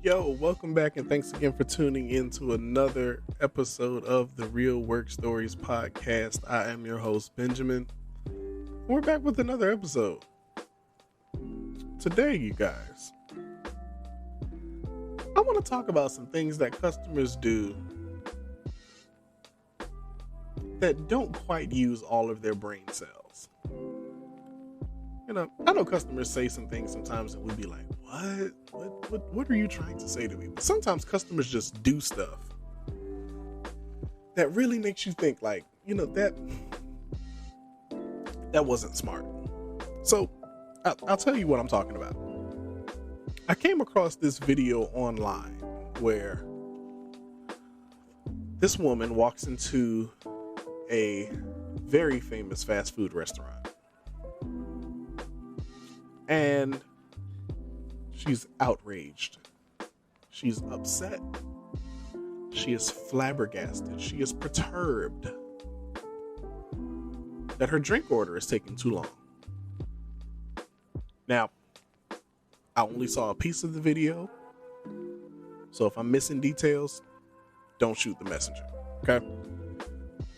Yo, welcome back and thanks again for tuning in to another episode of the Real Work Stories podcast. I am your host, Benjamin. We're back with another episode. Today, you guys, I want to talk about some things that customers do that don't quite use all of their brain cells. I know customers say some things sometimes and we'd be like, what are you trying to say to me? But sometimes customers just do stuff that really makes you think like, that wasn't smart. So I'll tell you what I'm talking about. I came across this video online where this woman walks into a very famous fast food restaurant. And she's outraged. She's upset. She is flabbergasted. She is perturbed that her drink order is taking too long. Now, I only saw a piece of the video, so if I'm missing details, don't shoot the messenger, okay?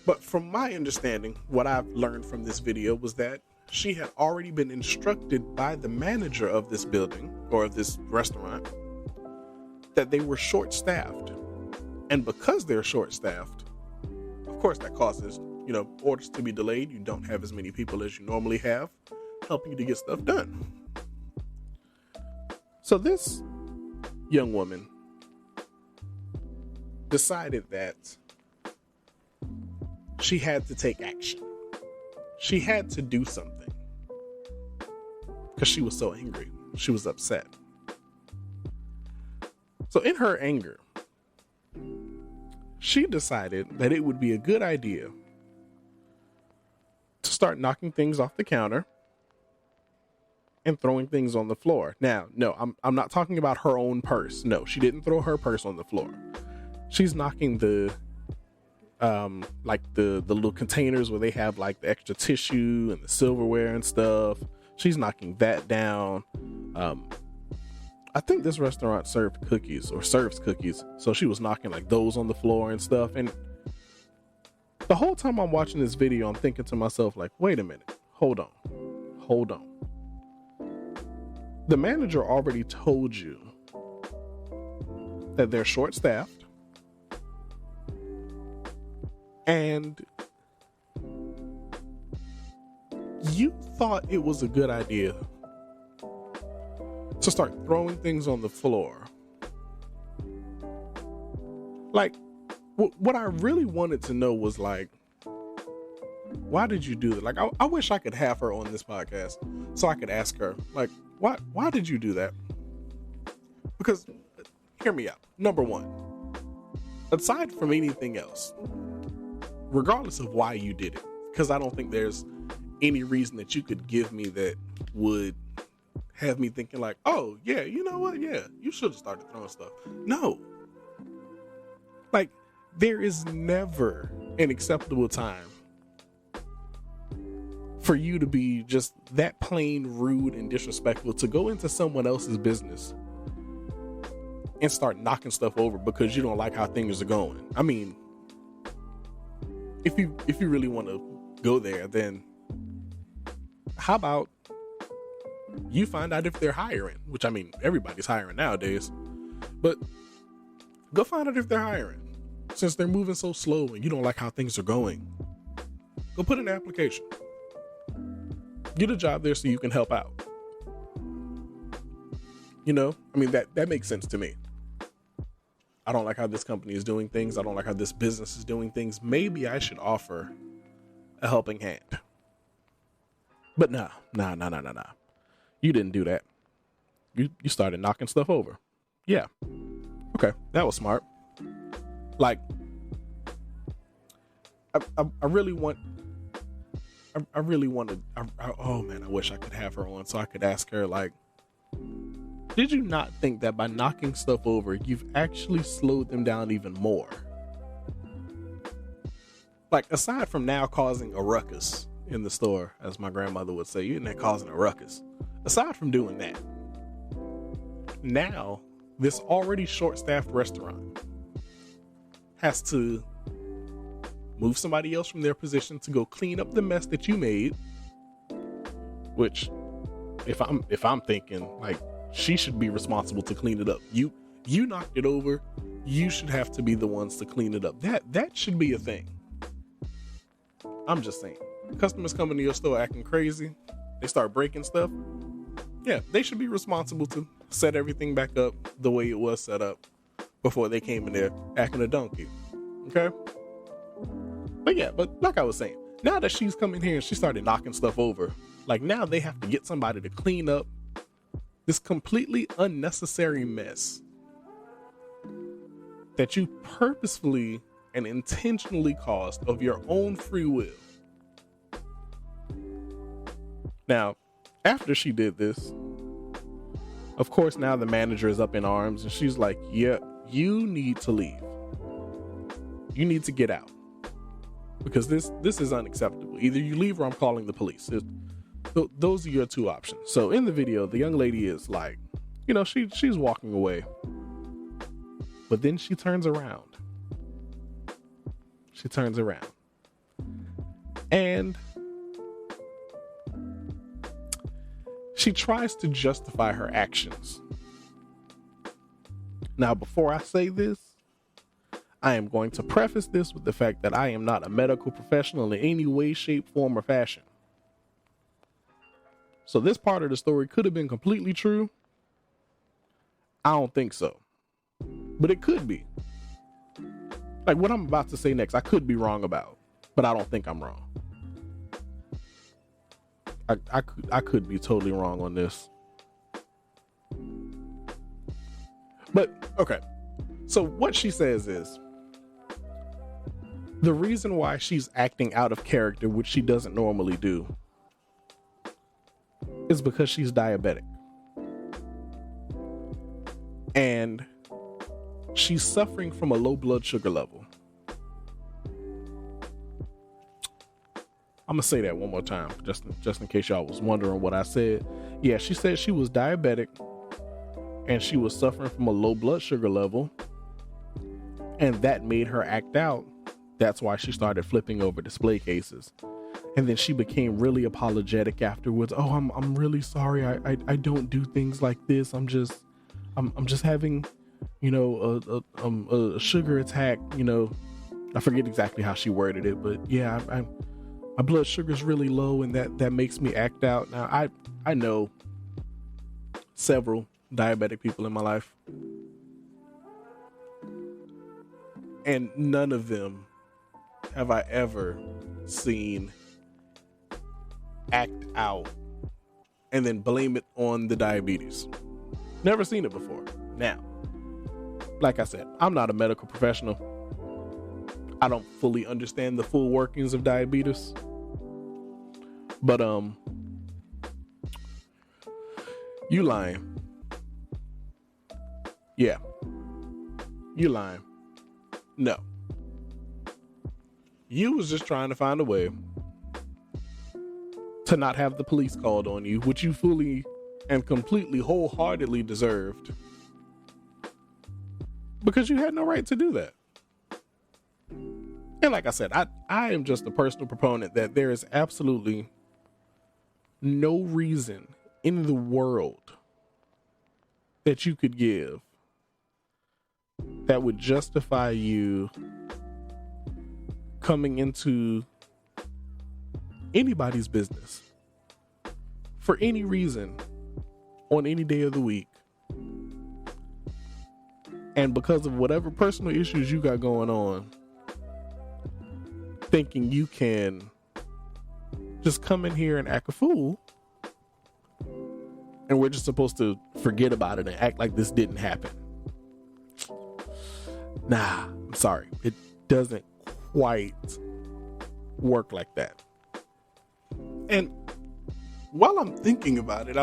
But from my understanding, what I've learned from this video was that she had already been instructed by the manager of this building or of this restaurant that they were short-staffed. And because they're short-staffed, of course that causes, orders to be delayed. You don't have as many people as you normally have helping you to get stuff done. So this young woman decided that she had to take action. She had to do something because she was so angry. She was upset. So in her anger, she decided that it would be a good idea to start knocking things off the counter and throwing things on the floor. Now, no, I'm not talking about her own purse. No, she didn't throw her purse on the floor. She's knocking the little containers where they have like the extra tissue and the silverware and stuff. She's knocking that down. I think this restaurant serves cookies. So she was knocking like those on the floor and stuff. And the whole time I'm watching this video, I'm thinking to myself like, wait a minute, hold on. The manager already told you that they're short-staffed. And you thought it was a good idea to start throwing things on the floor. Like, what I really wanted to know was like, why did you do that? Like, I wish I could have her on this podcast so I could ask her, like, why did you do that? Because, hear me out. Number one, aside from anything else, regardless of why you did it, because I don't think there's any reason that you could give me that would have me thinking like, oh yeah, you know what? Yeah, you should have started throwing stuff. No. Like, there is never an acceptable time for you to be just that plain rude and disrespectful to go into someone else's business and start knocking stuff over because you don't like how things are going. I mean, if you really want to go there, then how about you find out if they're hiring, which I mean, everybody's hiring nowadays, but go find out if they're hiring. Since they're moving so slow and you don't like how things are going, go put in an application. Get a job there so you can help out. I mean, that makes sense to me. I don't like how this company is doing things. I don't like how this business is doing things. Maybe I should offer a helping hand. But nah. You didn't do that. You started knocking stuff over. Yeah. Okay, that was smart. Like, I really want to, oh man, I wish I could have her on so I could ask her, like, did you not think that by knocking stuff over, you've actually slowed them down even more? Like, aside from now causing a ruckus in the store, as my grandmother would say, you're not causing a ruckus. Aside from doing that, now this already short-staffed restaurant has to move somebody else from their position to go clean up the mess that you made, which if I'm thinking like she should be responsible to clean it up. You knocked it over. You should have to be the ones to clean it up. That should be a thing. I'm just saying. Customers come into your store acting crazy. They start breaking stuff. Yeah, they should be responsible to set everything back up the way it was set up before they came in there acting a donkey. Okay? But like I was saying, now that she's come in here and she started knocking stuff over, like now they have to get somebody to clean up this completely unnecessary mess that you purposefully and intentionally caused of your own free will. Now, after she did this, of course, now the manager is up in arms and she's like, yeah, you need to leave. You need to get out. Because this is unacceptable. Either you leave or I'm calling the police. Those are your two options. So in the video, the young lady is like, she's walking away. But then she turns around. And she tries to justify her actions. Now, before I say this, I am going to preface this with the fact that I am not a medical professional in any way, shape, form, or fashion. So this part of the story could have been completely true. I don't think so. But it could be. Like what I'm about to say next, I could be wrong about, but I don't think I'm wrong. I could be totally wrong on this. But, okay. So what she says is, the reason why she's acting out of character, which she doesn't normally do, is because she's diabetic. And she's suffering from a low blood sugar level. I'm gonna say that one more time, just in case y'all was wondering what I said. Yeah, she said she was diabetic and she was suffering from a low blood sugar level, and that made her act out. That's why she started flipping over display cases. And then she became really apologetic afterwards. Oh, I'm really sorry. I don't do things like this. I'm just having, a sugar attack. I forget exactly how she worded it, but yeah, my blood sugar is really low, and that makes me act out. Now I know several diabetic people in my life, and none of them have I ever seen act out and then blame it on the diabetes. Never seen it before. Now, like I said, I'm not a medical professional. I don't fully understand the full workings of diabetes. But you lying. Yeah. You lying. No. You was just trying to find a way to not have the police called on you, which you fully and completely wholeheartedly deserved, because you had no right to do that. And like I said, I am just a personal proponent that there is absolutely no reason in the world that you could give that would justify you coming into anybody's business for any reason on any day of the week, and because of whatever personal issues you got going on, thinking you can just come in here and act a fool, and we're just supposed to forget about it and act like this didn't happen. Nah, I'm sorry. It doesn't quite work like that. And while I'm thinking about it,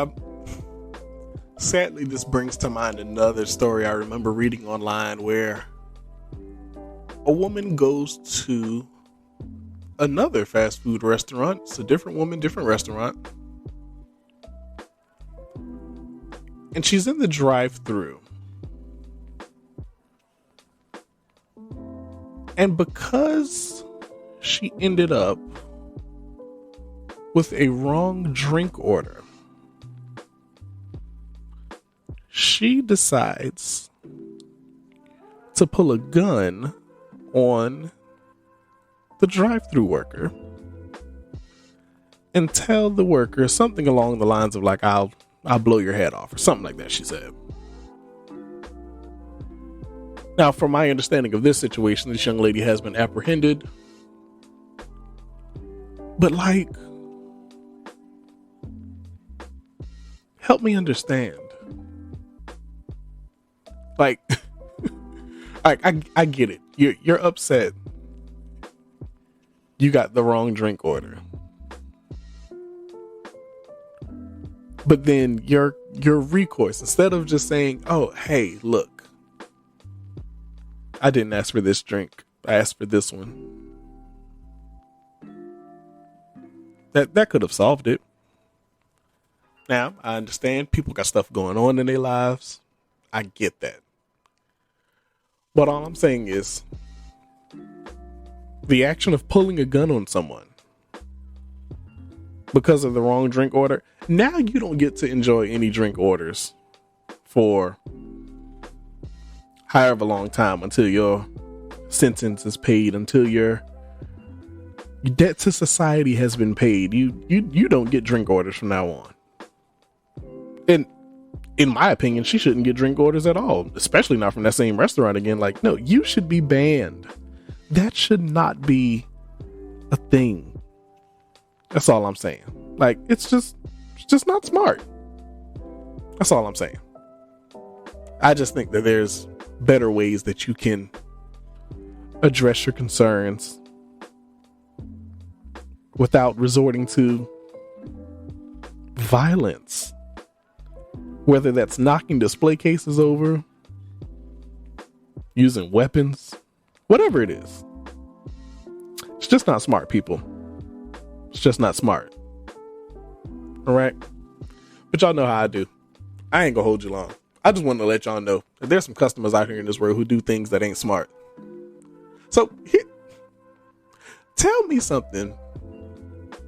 sadly, this brings to mind another story I remember reading online where a woman goes to another fast food restaurant. It's a different woman, different restaurant. And she's in the drive-thru. And because she ended up with a wrong drink order, she decides to pull a gun on the drive-thru worker and tell the worker something along the lines of like, I'll blow your head off, or something like that, she said. Now, from my understanding of this situation, this young lady has been apprehended. But like, help me understand. Like, I get it. You're upset. You got the wrong drink order. But then your recourse, instead of just saying, oh, hey, look, I didn't ask for this drink, I asked for this one. That could have solved it. Now, I understand people got stuff going on in their lives. I get that. But all I'm saying is the action of pulling a gun on someone because of the wrong drink order. Now you don't get to enjoy any drink orders for however long time until your sentence is paid, until your debt to society has been paid. You don't get drink orders from now on. And in my opinion, she shouldn't get drink orders at all, especially not from that same restaurant again. Like, no, you should be banned. That should not be a thing. That's all I'm saying. Like, it's just not smart. That's all I'm saying. I just think that there's better ways that you can address your concerns without resorting to violence. Whether that's knocking display cases over, using weapons, whatever it is. It's just not smart, people. It's just not smart. All right? But y'all know how I do. I ain't gonna hold you long. I just want to let y'all know that there's some customers out here in this world who do things that ain't smart. So, tell me something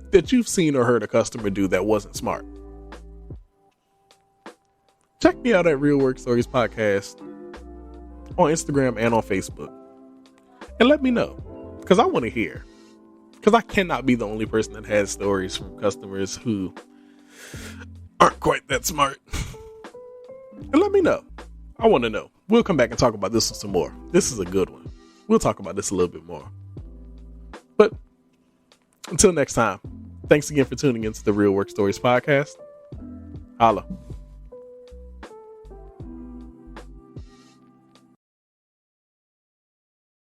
that you've seen or heard a customer do that wasn't smart. Check me out at Real Work Stories Podcast on Instagram and on Facebook. And let me know, because I want to hear. Because I cannot be the only person that has stories from customers who aren't quite that smart. And let me know. I want to know. We'll come back and talk about this one some more. This is a good one. We'll talk about this a little bit more. But until next time, thanks again for tuning into the Real Work Stories Podcast. Holla.